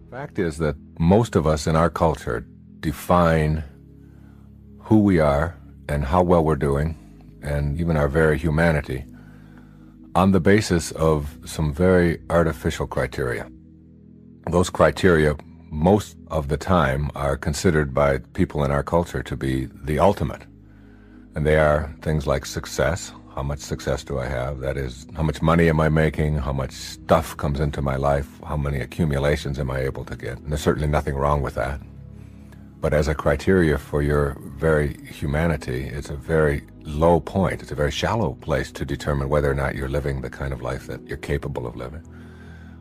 Fact is that most of us in our culture define who we are and how well we're doing, and even our very humanity, on the basis of some very artificial criteria. Those criteria, most of the time, are considered by people in our culture to be the ultimate. And they are things like success. How much success do I have? That is, how much money am I making? How much stuff comes into my life? How many accumulations am I able to get? And there's certainly nothing wrong with that. But as a criteria for your very humanity, it's a very low point. It's a very shallow place to determine whether or not you're living the kind of life that you're capable of living.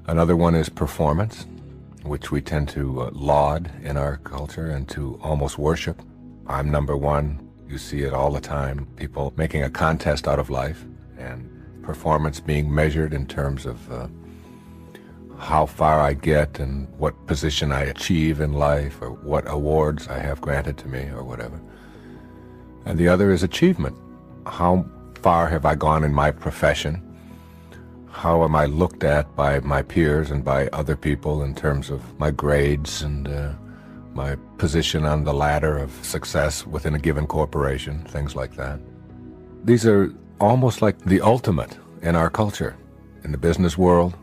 Another one is performance, which we tend to laud in our culture and to almost worship. I'm number one. You see it all the time, people making a contest out of life, and performance being measured in terms of how far I get and what position I achieve in life, or what awards I have granted to me, or whatever. And the other is achievement. How far have I gone in my profession? How am I looked at by my peers and by other people in terms of my grades and my position on the ladder of success within a given corporation, things like that. These are almost like the ultimate in our culture, in the business world,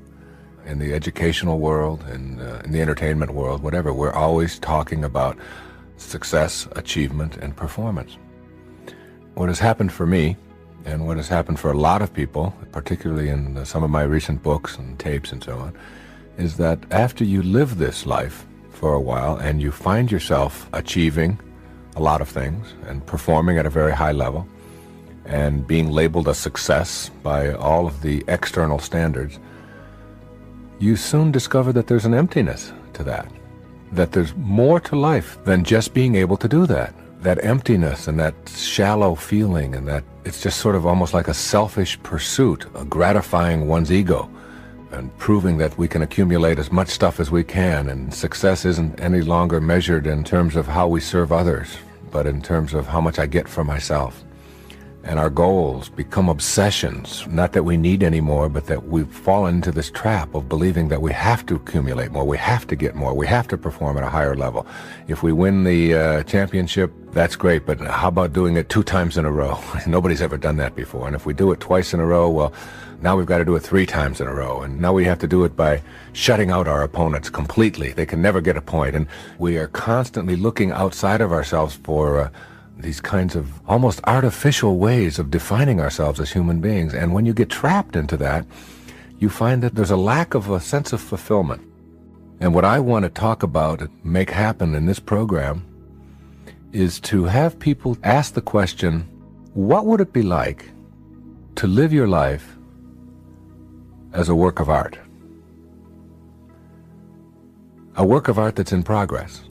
in the educational world, in the entertainment world, whatever. We're always talking about success, achievement, and performance. What has happened for me, and what has happened for a lot of people, particularly in some of my recent books and tapes and so on, is that after you live this life for a while and you find yourself achieving a lot of things and performing at a very high level and being labeled a success by all of the external standards, you soon discover that there's an emptiness to that there's more to life than just being able to do that. That emptiness and that shallow feeling, and that it's just sort of almost like a selfish pursuit, gratifying one's ego and proving that we can accumulate as much stuff as we can, and success isn't any longer measured in terms of how we serve others, but in terms of how much I get for myself. And our goals become obsessions, not that we need anymore, but that we've fallen into this trap of believing that we have to accumulate more, we have to get more, we have to perform at a higher level. If we win the championship, that's great, but how about doing it 2 times in a row? Nobody's ever done that before. And if we do it twice in a row, well, now we've got to do it 3 times in a row. And now we have to do it by shutting out our opponents completely. They can never get a point. And we are constantly looking outside of ourselves for these kinds of almost artificial ways of defining ourselves as human beings. And when you get trapped into that, you find that there's a lack of a sense of fulfillment. And what I want to talk about and make happen in this program is to have people ask the question, what would it be like to live your life as a work of art? A work of art that's in progress.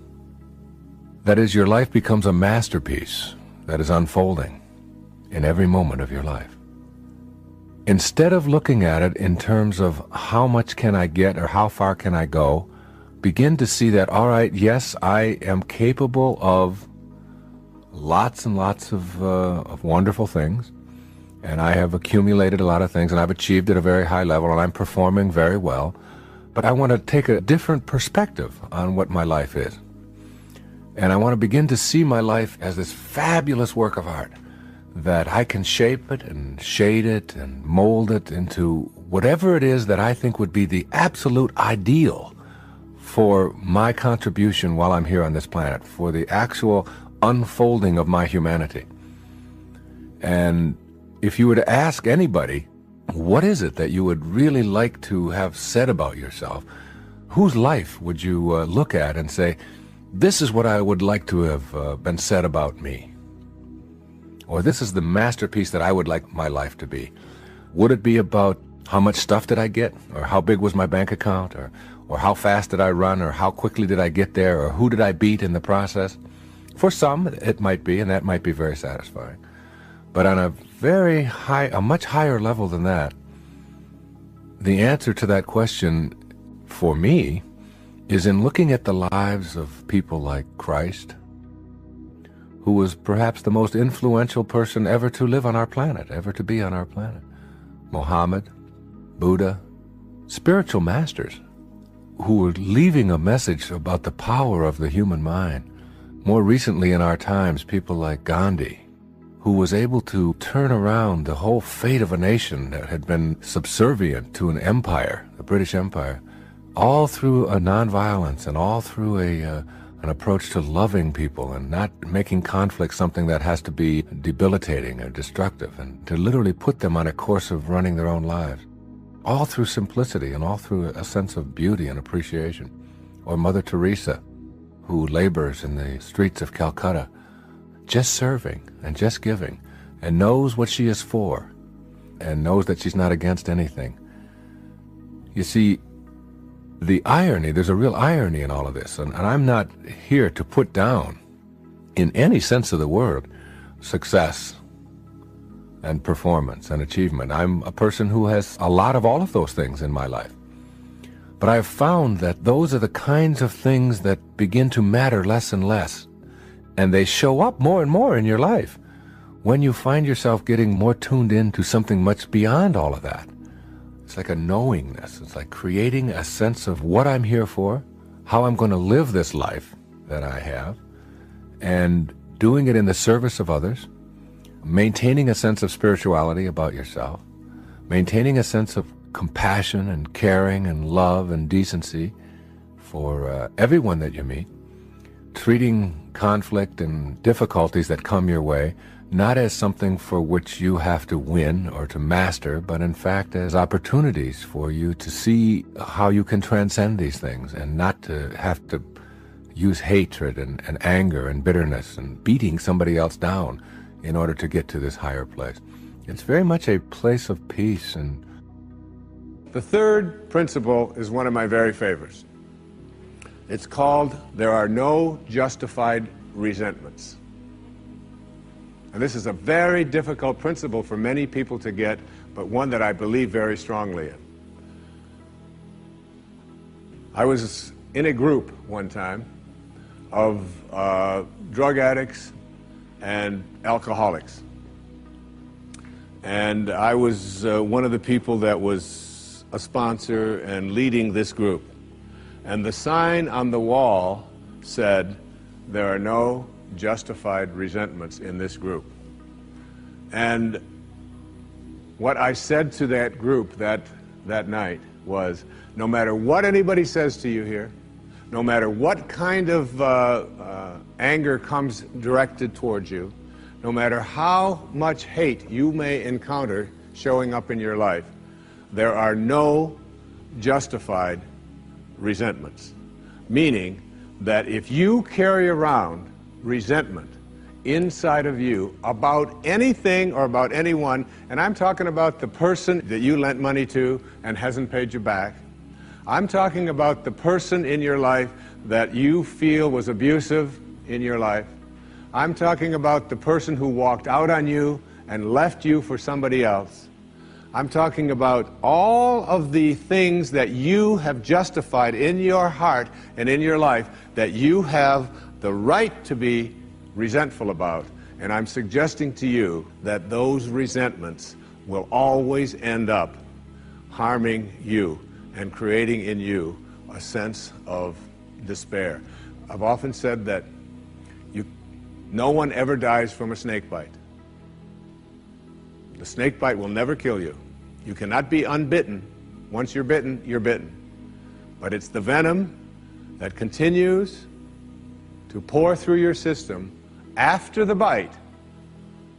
That is, your life becomes a masterpiece that is unfolding in every moment of your life. Instead of looking at it in terms of how much can I get or how far can I go, begin to see that, all right, yes, I am capable of lots and lots of wonderful things, and I have accumulated a lot of things, and I've achieved at a very high level, and I'm performing very well, but I want to take a different perspective on what my life is. And I want to begin to see my life as this fabulous work of art, that I can shape it and shade it and mold it into whatever it is that I think would be the absolute ideal for my contribution while I'm here on this planet, for the actual unfolding of my humanity. And if you were to ask anybody, what is it that you would really like to have said about yourself, whose life would you look at and say, this is what I would like to have been said about me? Or this is the masterpiece that I would like my life to be. Would it be about how much stuff did I get? Or how big was my bank account? Or how fast did I run? Or how quickly did I get there? Or who did I beat in the process? For some, it might be, and that might be very satisfying. But on a much higher level than that, the answer to that question, for me, is in looking at the lives of people like Christ, who was perhaps the most influential person ever to live on our planet, ever to be on our planet. Muhammad, Buddha, spiritual masters who were leaving a message about the power of the human mind. More recently in our times, people like Gandhi, who was able to turn around the whole fate of a nation that had been subservient to an empire, the British Empire, all through a nonviolence and all through an approach to loving people and not making conflict something that has to be debilitating or destructive, and to literally put them on a course of running their own lives, all through simplicity and all through a sense of beauty and appreciation. Or Mother Teresa, who labors in the streets of Calcutta, just serving and just giving, and knows what she is for, and knows that she's not against anything. You see, the irony, there's a real irony in all of this, and I'm not here to put down, in any sense of the word, success and performance and achievement. I'm a person who has a lot of all of those things in my life. But I've found that those are the kinds of things that begin to matter less and less. And they show up more and more in your life when you find yourself getting more tuned in to something much beyond all of that. It's like a knowingness. It's like creating a sense of what I'm here for, how I'm going to live this life that I have, and doing it in the service of others, maintaining a sense of spirituality about yourself, maintaining a sense of compassion and caring and love and decency for everyone that you meet, treating conflict and difficulties that come your way not as something for which you have to win or to master, but in fact as opportunities for you to see how you can transcend these things and not to have to use hatred and anger and bitterness and beating somebody else down in order to get to this higher place. It's very much a place of peace. And the third principle is one of my very favorites. It's called, there are no justified resentments. And this is a very difficult principle for many people to get, but one that I believe very strongly in. I was in a group one time of drug addicts and alcoholics. And I was one of the people that was a sponsor and leading this group. And the sign on the wall said, there are no justified resentments in this group. And what I said to that group that night was, no matter what anybody says to you here, no matter what kind of anger comes directed towards you, no matter how much hate you may encounter showing up in your life, there are no justified resentments. Meaning that if you carry around resentment inside of you about anything or about anyone, and I'm talking about the person that you lent money to and hasn't paid you back, I'm talking about the person in your life that you feel was abusive in your life, I'm talking about the person who walked out on you and left you for somebody else, I'm talking about all of the things that you have justified in your heart and in your life that you have the right to be resentful about. And I'm suggesting to you that those resentments will always end up harming you and creating in you a sense of despair. I've often said that no one ever dies from a snake bite. The snake bite will never kill you. You cannot be unbitten. Once you're bitten, you're bitten. But it's the venom that continues to pour through your system after the bite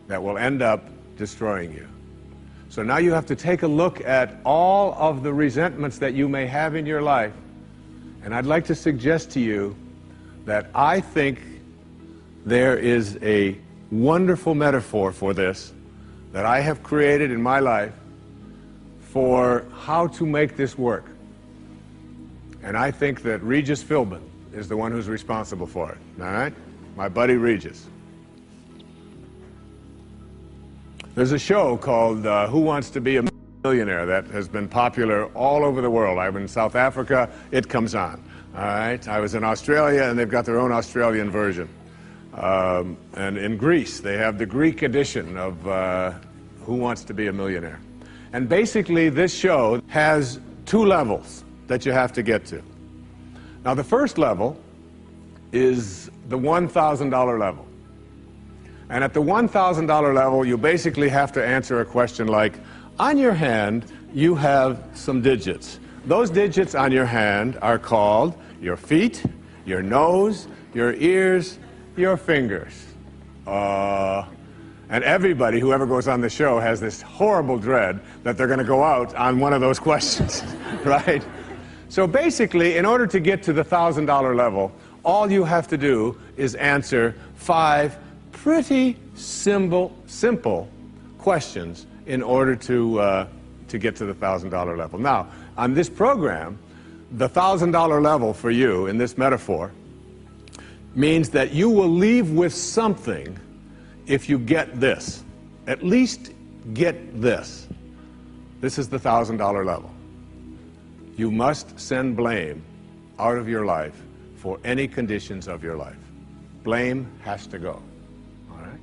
that will end up destroying you. So now you have to take a look at all of the resentments that you may have in your life. And I'd like to suggest to you that I think there is a wonderful metaphor for this that I have created in my life for how to make this work. And I think that Regis Philbin is the one who's responsible for it, all right? My buddy Regis. There's a show called Who Wants to Be a Millionaire that has been popular all over the world. I was in South Africa, it comes on, all right? I was in Australia, and they've got their own Australian version. And in Greece, they have the Greek edition of Who Wants to Be a Millionaire. And basically, this show has two levels that you have to get to. Now, the first level is the $1,000 level. And at the $1,000 level, you basically have to answer a question like, on your hand, you have some digits. Those digits on your hand are called your feet, your nose, your ears, your fingers. And everybody who ever goes on the show has this horrible dread that they're going to go out on one of those questions, right? So basically, in order to get to the $1,000 level, all you have to do is answer 5 pretty simple questions in order to get to the $1,000 level. Now, on this program, the $1,000 level for you in this metaphor means that you will leave with something if you get this. At least get this. This is the $1,000 level. You must send blame out of your life for any conditions of your life. Blame has to go. All right?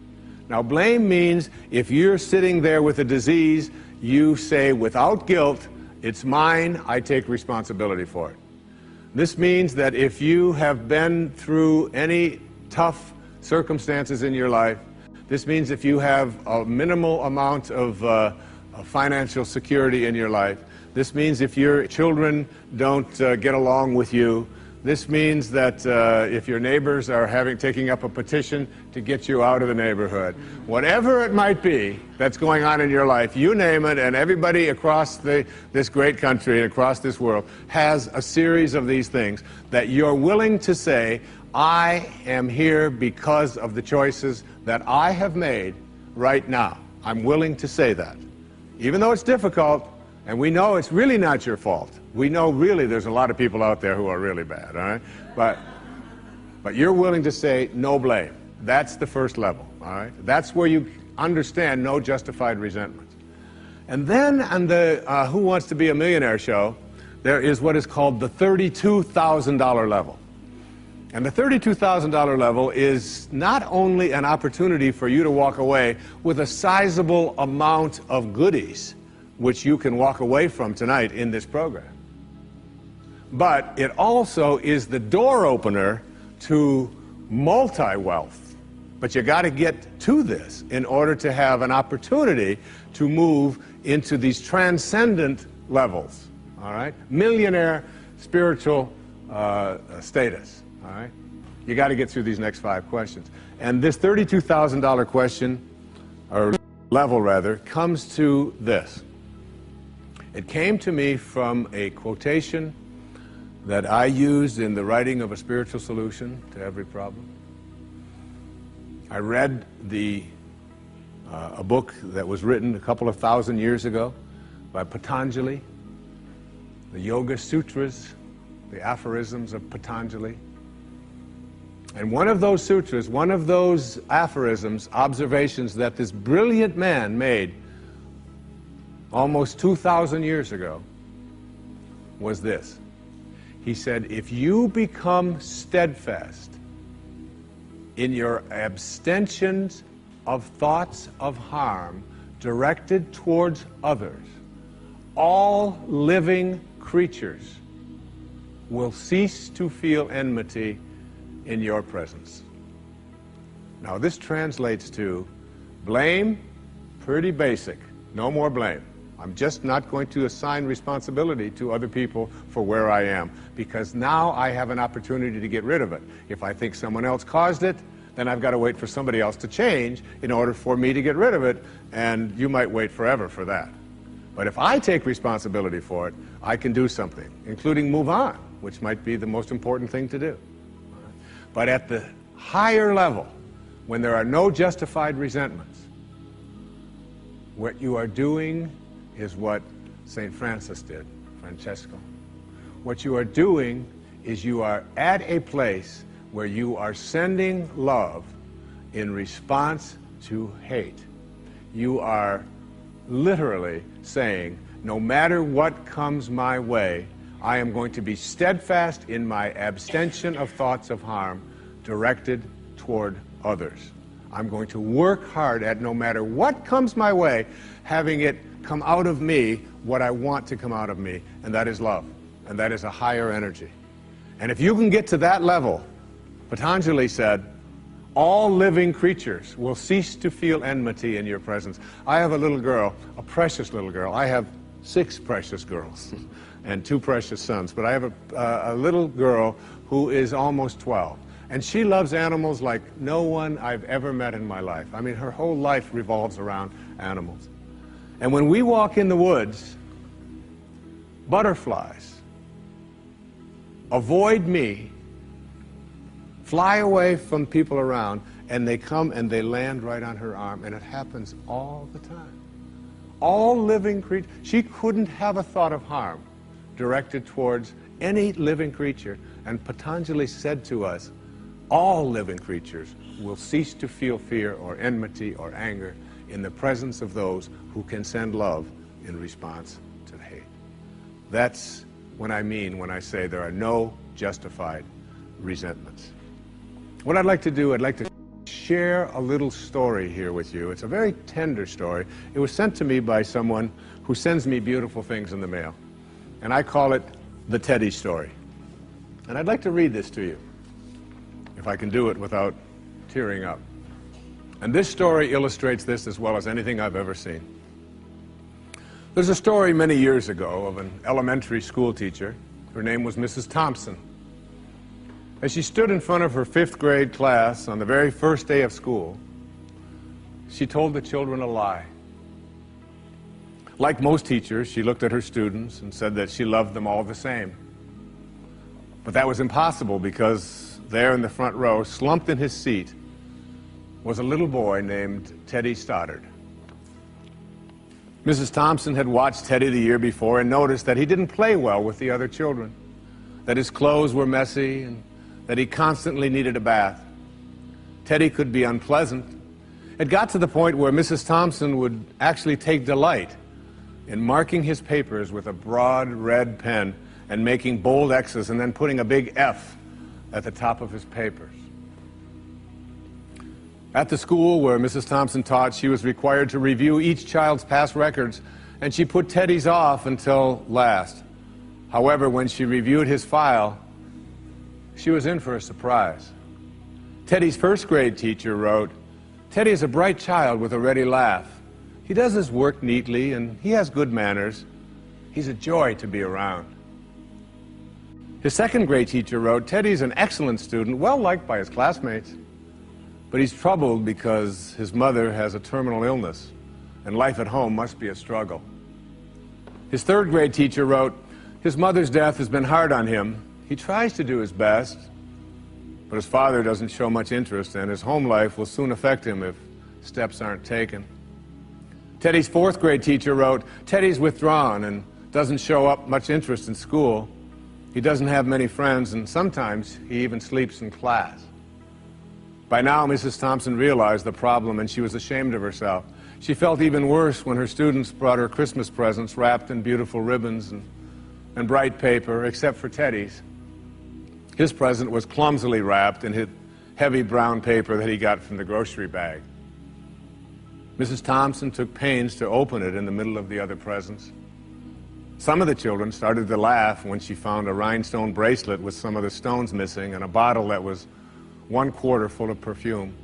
Now, blame means if you're sitting there with a disease, you say without guilt, it's mine, I take responsibility for it. This means that if you have been through any tough circumstances in your life, this means if you have a minimal amount of financial security in your life, this means if your children don't get along with you, this means that if your neighbors are taking up a petition to get you out of the neighborhood, whatever it might be that's going on in your life, you name it, and everybody across this great country and across this world has a series of these things that you're willing to say, I am here because of the choices that I have made right now. I'm willing to say that. Even though it's difficult, and we know it's really not your fault. We know really there's a lot of people out there who are really bad, all right? But you're willing to say no blame. That's the first level, all right? That's where you understand no justified resentment. And then on the Who Wants to Be a Millionaire show, there is what is called the $32,000 level. And the $32,000 level is not only an opportunity for you to walk away with a sizable amount of goodies, which you can walk away from tonight in this program, but it also is the door opener to multi-wealth. But you got to get to this in order to have an opportunity to move into these transcendent levels, all right? Millionaire spiritual status, all right? You got to get through these next 5 questions. And this $32,000 question, or level rather, comes to this. It came to me from a quotation that I used in the writing of A Spiritual Solution to Every Problem. I read a book that was written a couple of thousand years ago by Patanjali, the Yoga Sutras, the aphorisms of Patanjali. And one of those sutras, one of those aphorisms, observations that this brilliant man made almost 2,000 years ago, was this. He said, if you become steadfast in your abstentions of thoughts of harm directed towards others, all living creatures will cease to feel enmity in your presence. Now, this translates to blame, pretty basic. No more blame. I'm just not going to assign responsibility to other people for where I am, because now I have an opportunity to get rid of it. If I think someone else caused it, then I've got to wait for somebody else to change in order for me to get rid of it, and you might wait forever for that. But if I take responsibility for it, I can do something, including move on, which might be the most important thing to do. But at the higher level, when there are no justified resentments, what you are doing is what St. Francis did, Francesco. What you are doing is you are at a place where you are sending love in response to hate. You are literally saying, no matter what comes my way, I am going to be steadfast in my abstention of thoughts of harm directed toward others. I'm going to work hard at, no matter what comes my way, having it come out of me what I want to come out of me, and that is love, and that is a higher energy. And if you can get to that level, Patanjali said, all living creatures will cease to feel enmity in your presence. I have a little girl, a precious little girl. I have 6 precious girls and 2 precious sons, but I have a little girl who is almost 12. And she loves animals like no one I've ever met in my life. I mean, her whole life revolves around animals. And when we walk in the woods, butterflies avoid me, fly away from people around, and they come and they land right on her arm, and it happens all the time. All living creatures, she couldn't have a thought of harm directed towards any living creature. And Patanjali said to us, all living creatures will cease to feel fear or enmity or anger in the presence of those who can send love in response to hate. That's what I mean when I say there are no justified resentments. What I'd like to do, I'd like to share a little story here with you. It's a very tender story. It was sent to me by someone who sends me beautiful things in the mail. And I call it the Teddy story. And I'd like to read this to you, if I can do it without tearing up. And this story illustrates this as well as anything I've ever seen. There's a story many years ago of an elementary school teacher. Her name was Mrs. Thompson. As she stood in front of her 5th grade class on the very first day of school, she told the children a lie. Like most teachers, she looked at her students and said that she loved them all the same. But that was impossible because there in the front row, slumped in his seat, was a little boy named Teddy Stoddard. Mrs. Thompson had watched Teddy the year before and noticed that he didn't play well with the other children, that his clothes were messy, and that he constantly needed a bath. Teddy could be unpleasant. It got to the point where Mrs. Thompson would actually take delight in marking his papers with a broad red pen and making bold X's and then putting a big F at the top of his papers. At the school where Mrs. Thompson taught, she was required to review each child's past records, and she put Teddy's off until last. However, when she reviewed his file, she was in for a surprise. Teddy's 1st grade teacher wrote, "Teddy is a bright child with a ready laugh. He does his work neatly and he has good manners. He's a joy to be around." His 2nd grade teacher wrote, "Teddy's an excellent student, well liked by his classmates, but he's troubled because his mother has a terminal illness and life at home must be a struggle." His 3rd grade teacher wrote, "His mother's death has been hard on him. He tries to do his best, but his father doesn't show much interest, and his home life will soon affect him if steps aren't taken." Teddy's 4th grade teacher wrote, "Teddy's withdrawn and doesn't show up much interest in school. He doesn't have many friends, and sometimes he even sleeps in class." By now, Mrs. Thompson realized the problem, and she was ashamed of herself. She felt even worse when her students brought her Christmas presents wrapped in beautiful ribbons and bright paper, except for Teddy's. His present was clumsily wrapped in heavy brown paper that he got from the grocery bag. Mrs. Thompson took pains to open it in the middle of the other presents. Some of the children started to laugh when she found a rhinestone bracelet with some of the stones missing and a bottle that was 1/4 full of perfume.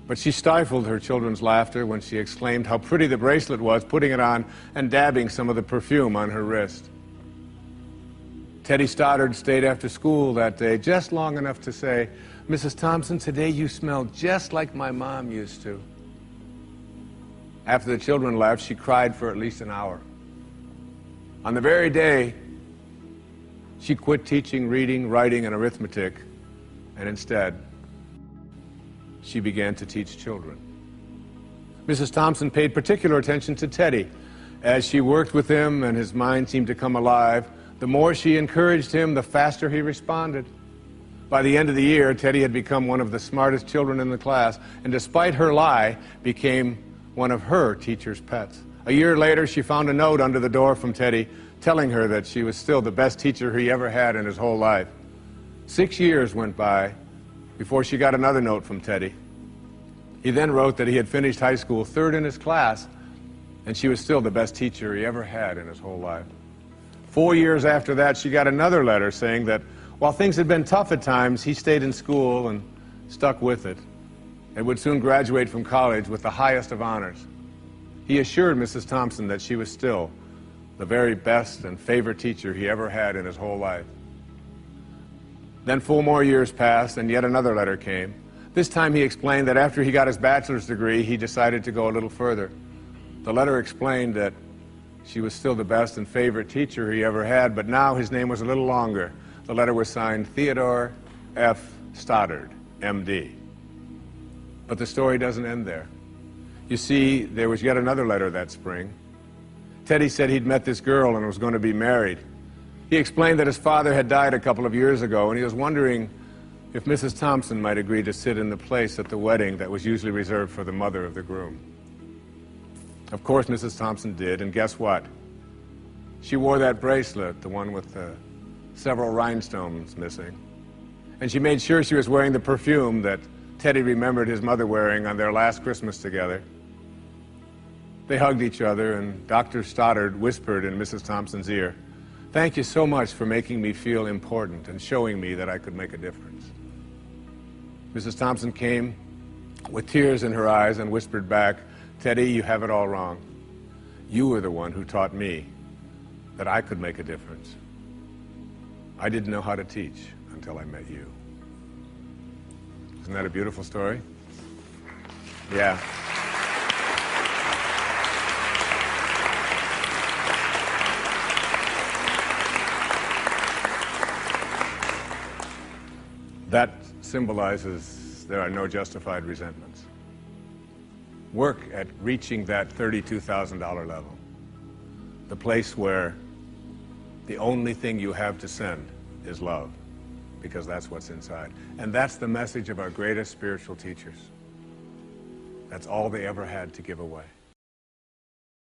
But she stifled her children's laughter when she exclaimed how pretty the bracelet was, putting it on and dabbing some of the perfume on her wrist. Teddy Stoddard stayed after school that day just long enough to say, "Mrs. Thompson, today you smell just like my mom used to." After the children left, she cried for at least an hour. On the very day, she quit teaching reading, writing, and arithmetic, and instead, she began to teach children. Mrs. Thompson paid particular attention to Teddy. As she worked with him and his mind seemed to come alive, the more she encouraged him, the faster he responded. By the end of the year, Teddy had become one of the smartest children in the class, and despite her lie, became one of her teacher's pets. A year later, she found a note under the door from Teddy telling her that she was still the best teacher he ever had in his whole life. 6 years went by before she got another note from Teddy. He then wrote that he had finished high school 3rd in his class, and she was still the best teacher he ever had in his whole life. 4 years after that, she got another letter saying that While things had been tough at times, he stayed in school and stuck with it, and would soon graduate from college with the highest of honors. He assured Mrs. Thompson that she was still the very best and favorite teacher he ever had in his whole life. Then 4 more years passed, and yet another letter came. This time he explained that after he got his bachelor's degree, he decided to go a little further. The letter explained that she was still the best and favorite teacher he ever had, but now his name was a little longer. The letter was signed Theodore F. Stoddard, M.D. But the story doesn't end there. You see, there was yet another letter that spring. Teddy said he'd met this girl and was going to be married. He explained that his father had died a couple of years ago, and he was wondering if Mrs. Thompson might agree to sit in the place at the wedding that was usually reserved for the mother of the groom. Of course, Mrs. Thompson did, and guess what? She wore that bracelet, the one with several rhinestones missing. And she made sure she was wearing the perfume that Teddy remembered his mother wearing on their last Christmas together. They hugged each other, and Dr. Stoddard whispered in Mrs. Thompson's ear, "Thank you so much for making me feel important and showing me that I could make a difference." Mrs. Thompson came with tears in her eyes and whispered back, "Teddy, you have it all wrong. You were the one who taught me that I could make a difference. I didn't know how to teach until I met you." Isn't that a beautiful story? Yeah. That symbolizes there are no justified resentments. Work at reaching that $32,000 level, the place where the only thing you have to send is love, because that's what's inside. And that's the message of our greatest spiritual teachers. That's all they ever had to give away.